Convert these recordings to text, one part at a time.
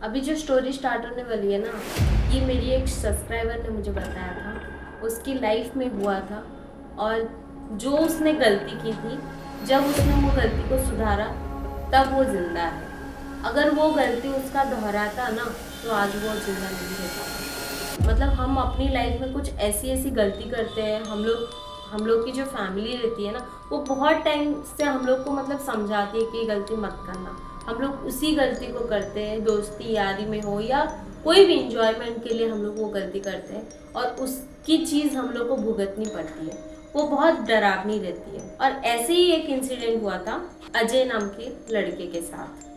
अभी जो story start होने वाली है ना, ये मेरी एक सब्सक्राइबर ने मुझे बताया था, उसकी लाइफ में हुआ था। और जो उसने गलती की थी, जब उसने वो गलती को सुधारा तब वो जिंदा है। अगर वो गलती उसका दोहराता ना तो आज वो जिंदा नहीं रहता। मतलब हम अपनी लाइफ में कुछ ऐसी ऐसी गलती करते हैं। हम लोग की जो फैमिली रहती है ना, वो बहुत टाइम से हम लोग को मतलब समझाती है कि ये गलती मत करना। हम लोग उसी गलती को करते हैं, दोस्ती यारी में हो या कोई भी इंजॉयमेंट के लिए हम लोग वो गलती करते हैं और उसकी चीज़ हम लोग को भुगतनी पड़ती है। वो बहुत डरावनी रहती है। और ऐसे ही एक इंसिडेंट हुआ था अजय नाम के लड़के के साथ।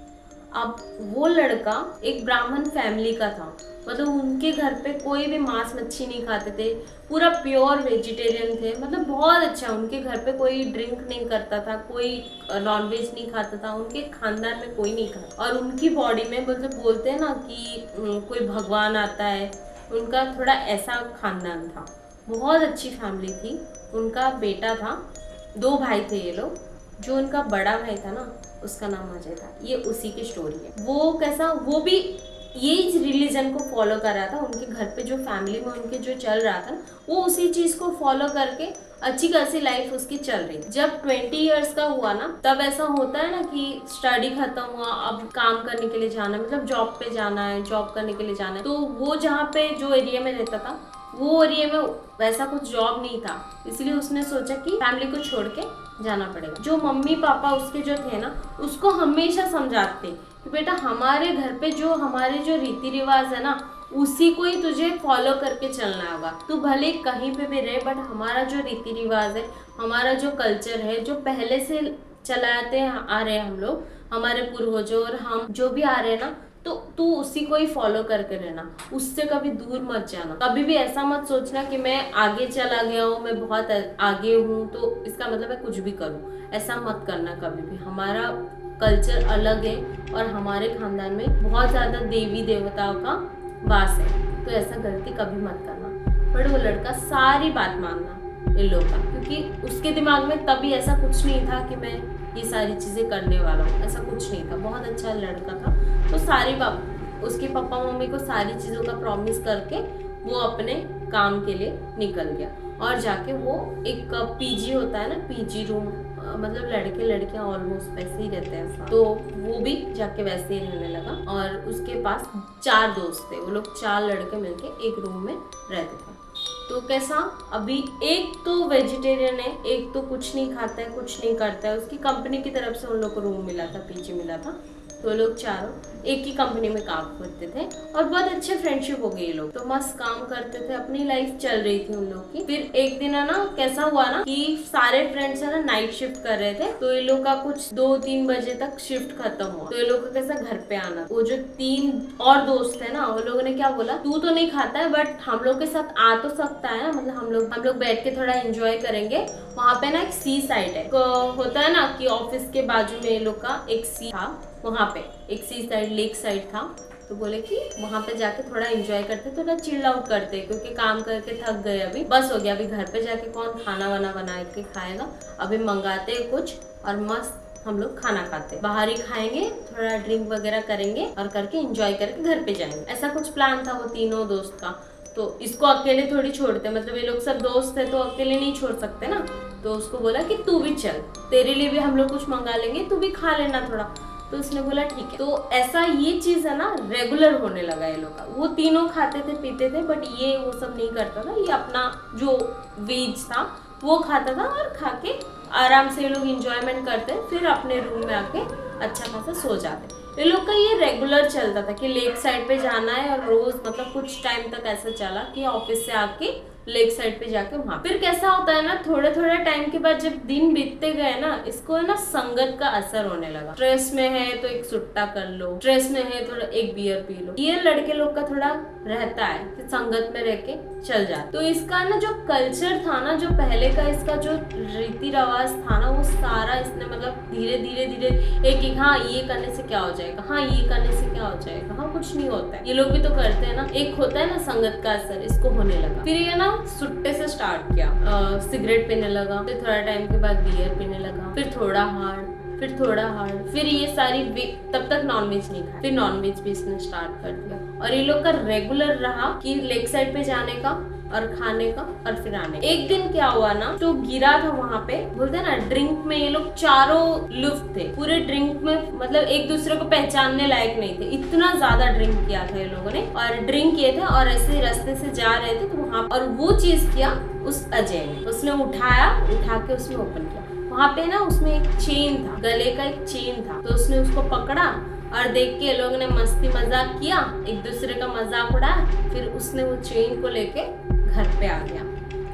अब वो लड़का एक ब्राह्मण फैमिली का था। मतलब उनके घर पे कोई भी मांस मच्छी नहीं खाते थे, पूरा प्योर वेजिटेरियन थे। मतलब बहुत अच्छा, उनके घर पे कोई ड्रिंक नहीं करता था, कोई नॉनवेज नहीं खाता था, उनके खानदान में कोई नहीं खाता। और उनकी बॉडी में मतलब बोलते हैं ना कि कोई भगवान आता है, उनका थोड़ा ऐसा खानदान था। बहुत अच्छी फैमिली थी। उनका बेटा था, 2 भाई थे ये लोग। जो उनका बड़ा भाई था ना, उसका नाम अजय था। ये उसी की स्टोरी है। वो कैसा, वो भी यही रिलीजन को फॉलो कर रहा था। उनके घर पे जो फैमिली में उनके जो चल रहा था, वो उसी चीज को फॉलो करके अच्छी खासी लाइफ उसकी चल रही। जब 20 इयर्स का हुआ ना, तब ऐसा होता है ना कि स्टडी खत्म हुआ, अब काम करने के लिए जाना है, मतलब जॉब पे जाना है, जॉब करने के लिए जाना है। तो वो जहाँ पे जो एरिया में रहता था, वो एरिया में वैसा कुछ जॉब नहीं था। इसलिए उसने सोचा कि फैमिली को छोड़ के जाना पड़ेगा। जो मम्मी पापा उसके जो थे ना, उसको हमेशा समझाते कि बेटा हमारे घर पे जो हमारे जो रीति रिवाज है ना, उसी को ही तुझे फॉलो करके चलना होगा। तू भले कहीं पे भी रहे, बट हमारा जो रीति रिवाज है, हमारा जो कल्चर है, जो पहले से चलाते आ रहे हैं हम लोग, हमारे पूर्वजों, और हम जो भी आ रहे हैं ना, तो तू उसी को ही फॉलो करके रहना, उससे कभी दूर मत जाना। कभी भी ऐसा मत सोचना कि मैं आगे चला गया हूँ, मैं बहुत आगे हूँ, तो इसका मतलब मैं कुछ भी करूँ। ऐसा मत करना कभी भी। हमारा कल्चर अलग है और हमारे खानदान में बहुत ज़्यादा देवी देवताओं का वास है, तो ऐसा गलती कभी मत करना। बट वो लड़का सारी बात मानना इन लोगों का, क्योंकि उसके दिमाग में तभी ऐसा कुछ नहीं था कि मैं ये सारी चीज़ें करने वाला हूँ। ऐसा कुछ नहीं था, बहुत अच्छा लड़का था। तो सारी उसके पापा मम्मी को सारी चीज़ों का प्रॉमिस करके वो अपने काम के लिए निकल गया। और जाके वो एक पीजी होता है ना, पीजी रूम, मतलब लड़के लड़कियां ऑलमोस्ट वैसे ही रहते हैं, तो वो भी जाके वैसे ही रहने लगा। और उसके पास 4 दोस्त थे। वो लोग 4 लड़के मिलके एक रूम में रहते थे। तो कैसा, अभी एक तो वेजिटेरियन है, एक तो कुछ नहीं खाता है, कुछ नहीं करता है। उसकी कंपनी की तरफ से उन लोग को रूम मिला था, पीछे मिला था। तो लोग चारों एक ही कंपनी में काम करते थे और बहुत अच्छे फ्रेंडशिप हो गई। लोग तो मस्त काम करते थे, अपनी लाइफ चल रही थी उन लोग की। फिर एक दिन है ना, कैसा हुआ ना कि सारे फ्रेंड्स है ना नाइट शिफ्ट कर रहे थे, तो ये लोग का कुछ 2-3 बजे तक शिफ्ट खत्म हुआ। तो ये लोग का कैसा घर पे आना। वो जो 3 और दोस्त है ना, वो लोगों ने क्या बोला, तू तो नहीं खाता है बट हम लोग के साथ आ तो सकता है ना, मतलब हम लोग बैठ के थोड़ा एंजॉय करेंगे। वहाँ पे ना एक सी साइड है, होता है ना कि ऑफिस के बाजू में ये लोग का एक सी था, वहाँ पे एक सी साइड लेक साइड था। तो बोले कि वहाँ पे जाके थोड़ा एंजॉय करते, थोड़ा चिल आउट करते, क्योंकि काम करके थक गए, अभी बस हो गया। अभी घर पे जाके कौन खाना वाना बना के खाएगा। अभी मंगाते कुछ और मस्त हम लोग खाना खाते, बाहर ही खाएंगे, थोड़ा ड्रिंक वगैरह करेंगे और करके एंजॉय करके घर पे जाएंगे। ऐसा कुछ प्लान था वो तीनों दोस्त का। तो इसको अकेले थोड़ी छोड़ते, मतलब ये लोग सब दोस्त है तो अकेले नहीं छोड़ सकते ना। तो उसको बोला कि तू भी चल, तेरे लिए भी हम लोग कुछ मंगा लेंगे, तू भी खा लेना थोड़ा। तो उसने बोला ठीक है। तो ऐसा ये चीज है ना रेगुलर होने लगा ये लोग का। वो तीनों खाते थे पीते थे, बट ये वो सब नहीं करता था। ये अपना जो वेज था वो खाता था और खा के आराम से ये लोग इंजॉयमेंट करते, फिर अपने रूम में आके अच्छा खासा सो जाते। ये लोग का ये रेगुलर चलता था कि लेक साइड पे जाना है, और रोज मतलब कुछ टाइम तक ऐसा चला कि ऑफिस से आके लेक साइड पे जाके वहां। फिर कैसा होता है ना, थोड़े थोड़े टाइम के बाद जब दिन बीतते गए ना, इसको है ना संगत का असर होने लगा। स्ट्रेस में है तो एक सुट्टा कर लो, स्ट्रेस में है थोड़ा एक बियर पी लो। ये लड़के लोग का थोड़ा रहता है कि संगत में रह के चल जाए। तो इसका ना जो कल्चर था ना, जो पहले का इसका जो रीति रिवाज था ना, वो सारा इसने मतलब धीरे धीरे धीरे एक हाँ ये करने से क्या हो जाएगा, हाँ ये करने से क्या हो जाएगा, हाँ कुछ नहीं होता है, ये लोग भी तो करते हैं ना। एक होता है ना संगत का असर, इसको होने लगा। फिर ये ना सुट्टे से स्टार्ट किया, सिगरेट पीने लगा, फिर थोड़ा टाइम के बाद बियर पीने लगा, फिर थोड़ा हार्ड, फिर थोड़ा हार्ड, फिर ये सारी तब तक नॉनवेज नहीं खाया, फिर नॉनवेज भी इसने स्टार्ट कर दिया। और ये लोग का रेगुलर रहा कि लेग साइड पे जाने का और खाने का और फिर आने। एक दिन क्या हुआ ना, तो गिरा था वहाँ पे, बोलते ना ड्रिंक में ये लोग चारों लुफ्त थे पूरे ड्रिंक में, मतलब एक दूसरे को पहचानने लायक नहीं थे, इतना ज्यादा ड्रिंक किया था ये लोगों ने। और ड्रिंक किए थे और ऐसे रास्ते से जा रहे थे तो वहाँ, और वो चीज किया उस अजय ने, उसने उठा के उसमें ओपन किया। वहाँ पे ना उसमें एक चेन था, गले का एक चेन था, तो उसने उसको पकड़ा और देख के लोगों ने मस्ती मजाक किया, एक दूसरे का मजाक उड़ाया, फिर उसने वो चेन को लेके घर पे आ गया।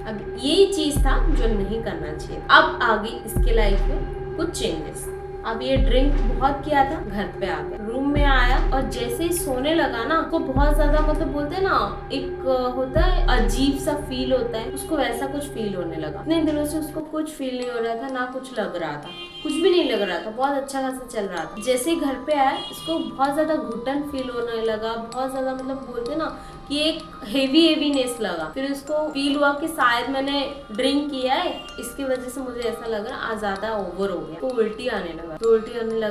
अब यही चीज था जो नहीं करना चाहिए। अब आ गई इसके लाइफ में कुछ चेंजेस। अब ये ड्रिंक बहुत किया था, घर पे आ गया, रूम में आया और जैसे ही सोने लगा ना, उसको बहुत ज्यादा, मतलब बोलते हैं ना, एक होता है अजीब सा फील होता है, उसको वैसा कुछ फील होने लगा। इतने दिनों से उसको कुछ फील नहीं हो रहा था, ना कुछ लग रहा था, कुछ भी नहीं लग रहा था, बहुत अच्छा खासा चल रहा था। जैसे ही घर पे आया इसको बहुत ज्यादा घुटन फील होने लगा, बहुत ज्यादा, मतलब बोलते ना कि एक हेवीनेस लगा। फिर उसको फील हुआ कि शायद मैंने ड्रिंक किया है, इसकी वजह से मुझे ऐसा लग रहा आज ज्यादा ओवर हो गया। तो उल्टी आने लगा,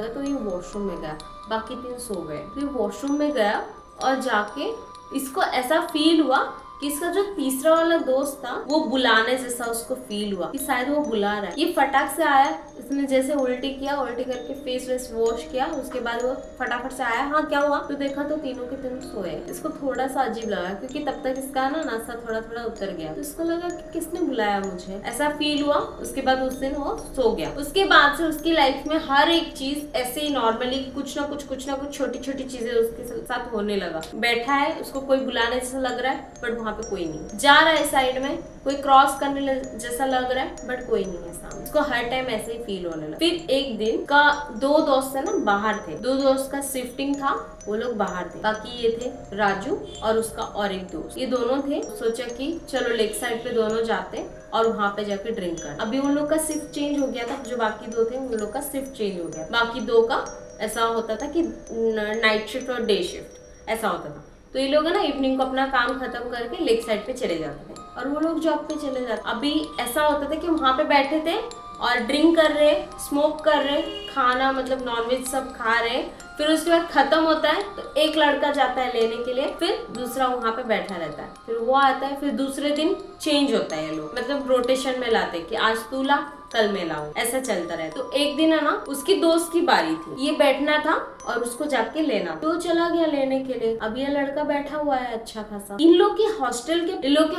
तो ये वॉशरूम में गया, बाकी 3 सो गए। फिर वॉशरूम में गया और जाके इसको ऐसा फील हुआ कि इसका जो तीसरा वाला दोस्त था वो बुलाने जैसा उसको फील हुआ कि शायद वो बुला रहा है। ये फटाक से आया, इसने जैसे उल्टी किया, उल्टी करके फेस वेस वॉश किया, उसके बाद वो फटाफट से आया, हाँ क्या हुआ, तो देखा तो तीनों के तीनों सोए। इसको थोड़ा सा अजीब लगा क्योंकि तब तक इसका ना नशा थोड़ा थोड़ा उतर गया, तो इसको लगा कि किसने बुलाया मुझे, ऐसा फील हुआ। उसके बाद उस दिन वो सो गया। उसके बाद से उसकी लाइफ में हर एक चीज ऐसे ही नॉर्मली कुछ ना कुछ छोटी छोटी चीजें उसके साथ होने लगा। बैठा है, उसको कोई बुलाने जैसा लग रहा है बट वहाँ पे कोई नहीं, जा रहा है साइड में, कोई क्रॉस करने जैसा लग रहा है बट कोई नहीं है सामने, उसको हर टाइम ऐसे ही फील होने लगा। फिर एक दिन का 2 दोस्त है ना बाहर थे, 2 दोस्त का शिफ्टिंग था, वो लोग बाहर थे, बाकी ये थे राजू और उसका और एक दोस्त, ये दोनों थे। सोचा कि चलो लेक साइड पे दोनों जाते और वहाँ पे जाके ड्रिंक कर। अभी उन लोग का शिफ्ट चेंज हो गया था, जो बाकी 2 थे उन लोग का शिफ्ट चेंज हो गया, बाकी 2 का ऐसा होता था कि नाइट शिफ्ट और डे शिफ्ट ऐसा होता था। तो ये लोग है ना इवनिंग को अपना काम खत्म करके लेक साइड पे चले जाते थे और वो लोग जॉब पे चले जाते। अभी ऐसा होता था कि वहाँ पे बैठे थे और ड्रिंक कर रहे, स्मोक कर रहे, खाना मतलब नॉनवेज सब खा रहे, फिर उसके बाद खत्म होता है तो एक लड़का जाता है लेने के लिए, फिर दूसरा वहाँ पे बैठा रहता है, फिर वो आता है, फिर दूसरे दिन चेंज होता है, ये लोग मतलब रोटेशन में लाते कि आज तू ला कल मैं लाऊं, ऐसा चलता रहा। तो एक दिन है ना उसकी दोस्त की बारी थी, ये बैठना था और उसको जाके लेना, तो चला गया लेने के लिए। अब ये लड़का बैठा हुआ है अच्छा खासा। इन लोग के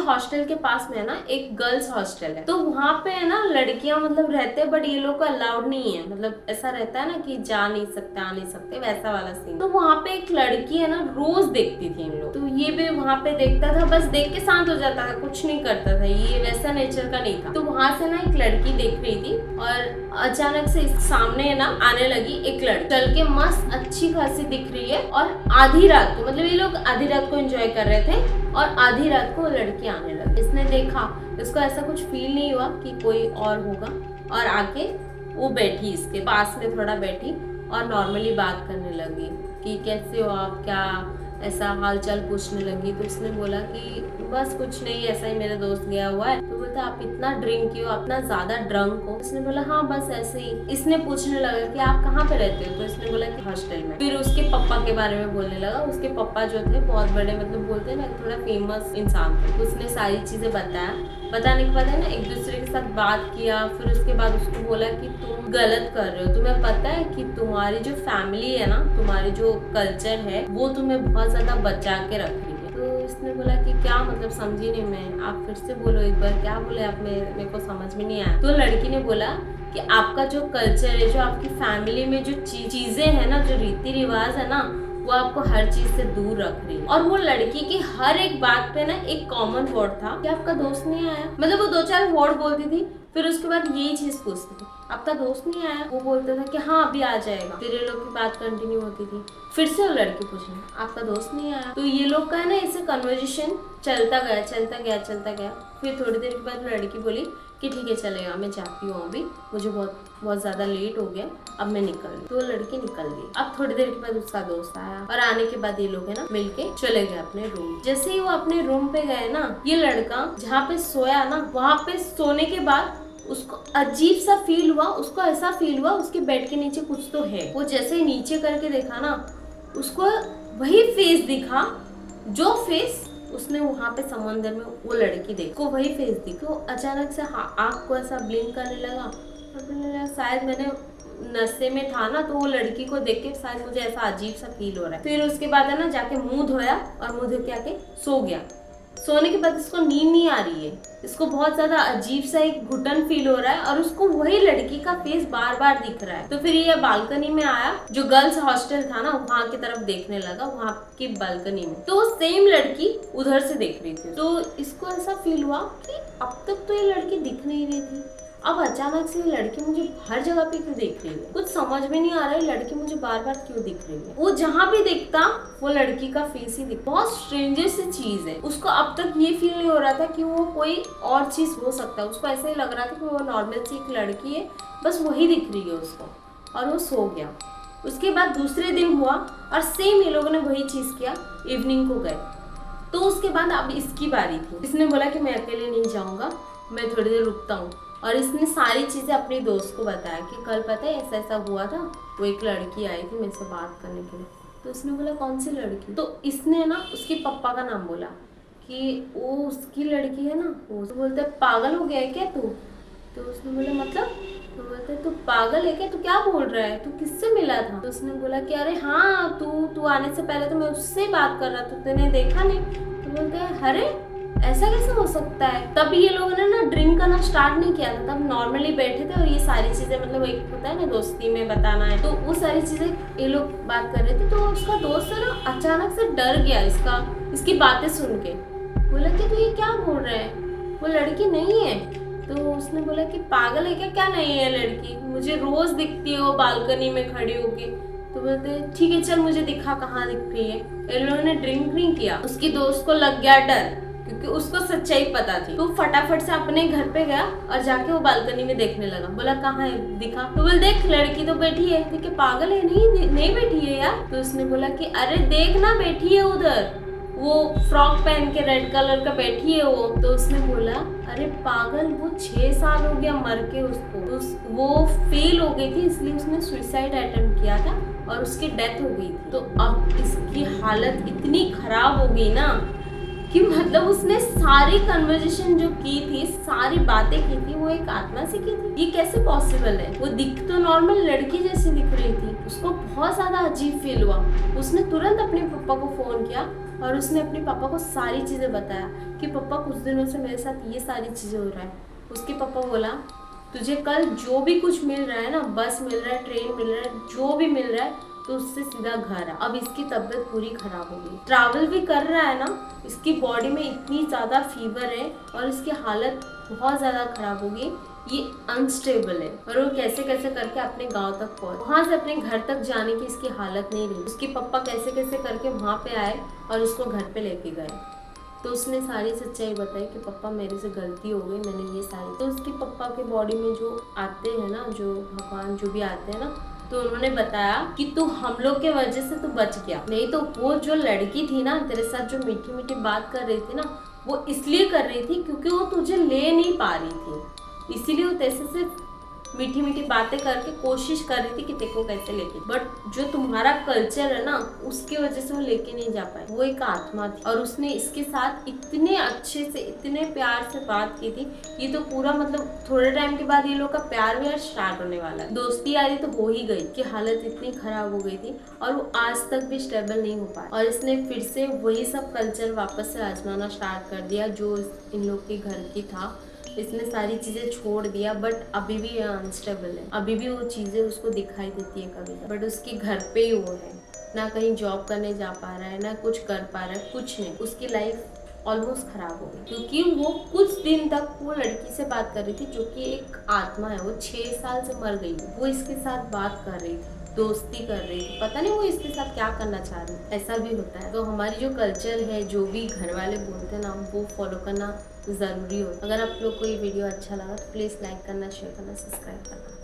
हॉस्टल के पास में है ना एक गर्ल्स हॉस्टल है, तो वहाँ पे है ना लड़कियां मतलब रहते बट ये लोग को अलाउड नहीं है, मतलब ऐसा रहता है ना कि जा नहीं सकते आ नहीं सकते, वैसा वाला सीन। तो वहाँ पे एक लड़की है ना रोज देखती थी इन लोग, तो ये भी वहाँ पे देखता था, बस देख के शांत हो जाता था, कुछ नहीं करता था, ये वैसा नेचर का नहीं था। तो वहाँ से ना एक लड़की देख रही थी और अचानक से सामने ना आने लगी एक लड़की, चल के मस्त अच्छी खासी दिख रही है, और आधी रात को, मतलब ये लोग आधी रात को एंजॉय कर रहे थे और आधी रात को लड़की आने लगी। इसने देखा, इसको ऐसा कुछ फील नहीं हुआ कि कोई और होगा, और आके वो बैठी इसके पास में, थोड़ा बैठी और नॉर्मली बात करने लगी कि कैसे हो आप, क्या ऐसा हालचाल पूछने लगी। तो इसने बोला कि बस कुछ नहीं, ऐसा ही मेरा दोस्त गया हुआ है। तो बोलता आप इतना ड्रिंक किए हो, इतना ज्यादा ड्रंक हो। इसने बोला हाँ बस ऐसे ही। इसने पूछने लगा कि आप कहाँ पे रहते हो, तो इसने बोला कि हॉस्टल में। फिर उसके पापा के बारे में बोलने लगा। उसके पापा जो थे बहुत बड़े, मतलब बोलते हैं ना थोड़ा फेमस इंसान थे। उसने सारी चीजें बताने के बाद है ना एक दूसरे के साथ बात किया। फिर उसके बाद उसको बोला कि तुम गलत कर रहे हो, तुम्हें पता है कि तुम्हारी जो फैमिली है ना, तुम्हारी जो कल्चर है वो तुम्हें बहुत ज्यादा बचा के रख रही है। तो इसने बोला कि क्या मतलब, समझी नहीं मैं, आप फिर से बोलो एक बार, क्या बोले आप, मेरे को समझ में नहीं आया। तो लड़की ने बोला कि आपका जो कल्चर है, जो आपकी फैमिली में जो चीजें है ना, जो रीति रिवाज है ना, वो आपको हर चीज से दूर रख रही है। और वो लड़की की हर एक बात पे ना एक कॉमन वर्ड था कि आपका दोस्त नहीं आया। मतलब वो 2-4 वर्ड बोलती थी, फिर उसके बाद यही चीज पूछती थी, आपका दोस्त नहीं आया। वो बोलता था कि हाँ अभी आ जाएगा। फिर ये लोग की बात कंटिन्यू होती थी। फिर से वो लड़की पूछने, आपका दोस्त नहीं आया। तो ये लोग का है ना ऐसे कन्वर्सेशन चलता गया। फिर थोड़ी देर के बाद लड़की बोली कि ठीक है चलेगा, मैं जाती हूँ, अभी मुझे बहुत ज्यादा लेट हो गया, अब मैं निकल रही। तो लड़की निकल गई। अब थोड़ी देर के बाद उसका दोस्त आया और आने के बाद ये लोग है ना मिलके चले गए अपने रूम। जैसे ही वो अपने रूम पे गए ना, ये लड़का जहाँ पे सोया ना, वहाँ पे सोने के बाद उसको अजीब सा फील हुआ, उसको ऐसा फील हुआ उसके बेड के नीचे कुछ तो है। वो जैसे ही नीचे करके देखा ना, उसको वही फेस दिखा जो फेस उसने वहां पे समंदर में वो लड़की देखी, को वही फेस दिखी। तो अचानक से आँख को ऐसा ब्लिंक करने लगा और बोलने लगा शायद मैंने नशे में था ना, तो वो लड़की को देख के शायद मुझे ऐसा अजीब सा फील हो रहा है। फिर उसके बाद है ना जाके मुंह धोया और मुंह धो के आके सो गया। सोने के बाद इसको नींद नहीं आ रही है, इसको बहुत ज्यादा अजीब सा एक घुटन फील हो रहा है और उसको वही लड़की का फेस बार बार दिख रहा है। तो फिर ये बालकनी में आया, जो गर्ल्स हॉस्टल था ना वहां की तरफ देखने लगा, वहां की बालकनी में तो सेम लड़की उधर से देख रही थी। तो इसको ऐसा फील हुआ कि अब तक तो ये लड़की दिख नहीं रही थी, अब अचानक से ये लड़की मुझे हर जगह पे क्यों दिख रही है, कुछ समझ में नहीं आ रहा है लड़की मुझे बार बार क्यों दिख रही है। वो जहाँ भी दिखता वो लड़की का फेस ही दिखता। बहुत स्ट्रेंजेस्ट सी चीज है। उसको अब तक ये फील नहीं हो रहा था कि वो कोई और चीज हो सकता है, उसको ऐसा ही लग रहा था कि वो नॉर्मल सी एक लड़की है, बस वही दिख रही है उसको, और वो सो गया। उसके बाद दूसरे दिन हुआ और सेम ये लोगों ने वही चीज किया, इवनिंग को गए। तो उसके बाद अब इसकी बारी थी। इसने बोला कि मैं अकेले नहीं जाऊंगा, मैं थोड़ी देर रुकता हूँ। और इसने सारी चीजें अपने दोस्त को बताया कि कल पता है ऐसा ऐसा हुआ था, वो एक लड़की आई थी मेरे से बात करने के लिए। तो उसने बोला कौन सी लड़की? तो इसने ना उसके पापा का नाम बोला कि वो उसकी लड़की है ना। वो तो बोलता है पागल हो गया है क्या तू? तो उसने बोला मतलब? तो बोलते तू पागल है क्या, तू क्या बोल रहा है, तू किससे मिला था? तो उसने बोला कि अरे हाँ तू आने से पहले तो मैं उससे बात कर रहा था, तूने देखा नहीं? तो बोलते हैं अरे ऐसा कैसे हो सकता है। तब ये लोगों ने ना ड्रिंक करना स्टार्ट नहीं किया था, तब नॉर्मली बैठे थे और ये सारी चीजें मतलब एक होता है ना दोस्ती में बताना है, तो वो सारी चीजें ये लोग बात कर रहे थे। तो उसका दोस्त है ना अचानक से डर गया इसकी बातें सुन के। बोला कि तू ये क्या बोल रहा है, वो लड़की नहीं है। तो उसने बोला कि पागल है क्या नहीं है लड़की, मुझे रोज दिखती है वो बालकनी में खड़ी होके। तो बोलते ठीक है चल मुझे दिखा कहाँ दिख रही है। इन लोगों ने ड्रिंक नहीं किया। उसकी दोस्त को लग गया डर, क्योंकि उसको सच्चाई पता थी। तो फटाफट से अपने घर पे गया और जाके वो बालकनी में देखने लगा। बोला कहाँ है, दिखा। तो बोल देख लड़की तो बैठी है। देखिए पागल है, नहीं बैठी है यार। तो उसने बोला कि अरे देख ना बैठी है उधर, वो फ्रॉक पहन के रेड कलर का बैठी है वो। तो उसने बोला अरे पागल, वो 6 साल हो गया मर के उसको, वो फेल हो गई थी इसलिए उसने सुसाइड अटेम्प्ट किया था और उसकी डेथ हो गई थी। तो अब इसकी हालत इतनी खराब हो गई ना कि मतलब उसने सारी कन्वर्सेशन जो की थी, सारी बातें की थी, वो एक आत्मा से की थी। ये कैसे पॉसिबल है? वो दिख तो नॉर्मल लड़की जैसी दिख रही थी। उसको बहुत ज्यादा अजीब फील हुआ। उसने तुरंत अपने पापा को फोन किया और उसने अपने पापा को सारी चीजें बताया कि पापा कुछ दिनों से मेरे साथ ये सारी चीजें हो रहा है। उसके पापा बोला तुझे कल जो भी कुछ मिल रहा है ना, बस मिल रहा है, ट्रेन मिल रहा है, जो भी मिल रहा है, तो उससे सीधा घर आ। अब इसकी तबीयत पूरी खराब हो गई, ट्रैवल भी कर रहा है ना, इसकी बॉडी में इतनी ज्यादा फीवर है और इसकी हालत बहुत ज्यादा खराब हो गई, ये अनस्टेबल है। और वो कैसे कैसे करके अपने गांव तक पहुंच, वहां से अपने घर तक जाने की इसकी हालत नहीं रही। उसके पापा कैसे कैसे करके वहां पे आए और उसको घर पे लेके गए। तो उसने सारी सच्चाई बताई कि पापा मेरे से गलती हो गई, मैंने ये सारी। तो उसके पापा के बॉडी में जो आते हैं ना, जो भगवान जो भी आते हैं ना, तो उन्होंने बताया कि तू हम लोग के वजह से तू बच गया, नहीं तो वो जो लड़की थी ना तेरे साथ जो मीठी मीठी बात कर रही थी ना, वो इसलिए कर रही थी क्योंकि वो तुझे ले नहीं पा रही थी, इसीलिए वो तेरे से सिर्फ मीठी मीठी बातें करके कोशिश कर रही थी कि तेको कैसे लेके। बट जो तुम्हारा कल्चर है ना, उसकी वजह से वो लेके नहीं जा पाए। वो एक आत्मा थी और उसने इसके साथ इतने अच्छे से, इतने प्यार से बात की थी। ये तो पूरा मतलब थोड़े टाइम के बाद ये लोग का प्यार भी स्टार्ट होने वाला है। दोस्ती यारी तो हो ही गई कि हालत इतनी खराब हो गई थी और वो आज तक भी स्टेबल नहीं हो पाया। और इसने फिर से वही सब कल्चर वापस से आजमाना स्टार्ट कर दिया जो इन लोग के घर की था। इसने सारी चीजें छोड़ दिया, बट अभी भी अनस्टेबल है। अभी भी वो चीजें उसको दिखाई देती है कभी, बट उसके घर पे ही वो है, ना कहीं जॉब करने जा पा रहा है, ना कुछ कर पा रहा है, कुछ नहीं। उसकी लाइफ ऑलमोस्ट खराब हो गई क्योंकि वो कुछ दिन तक वो लड़की से बात कर रही थी जो कि एक आत्मा है। वो 6 साल से मर गई, वो इसके साथ बात कर रही थी, दोस्ती कर रही थी, पता नहीं वो इसके साथ क्या करना चाह रही है। ऐसा भी होता है। तो हमारी जो कल्चर है, जो भी घर वाले बोलते हैं ना, वो फॉलो करना ज़रूरी हो। अगर आप लोग को ये वीडियो अच्छा लगा तो प्लीज़ लाइक करना, शेयर करना, सब्सक्राइब करना।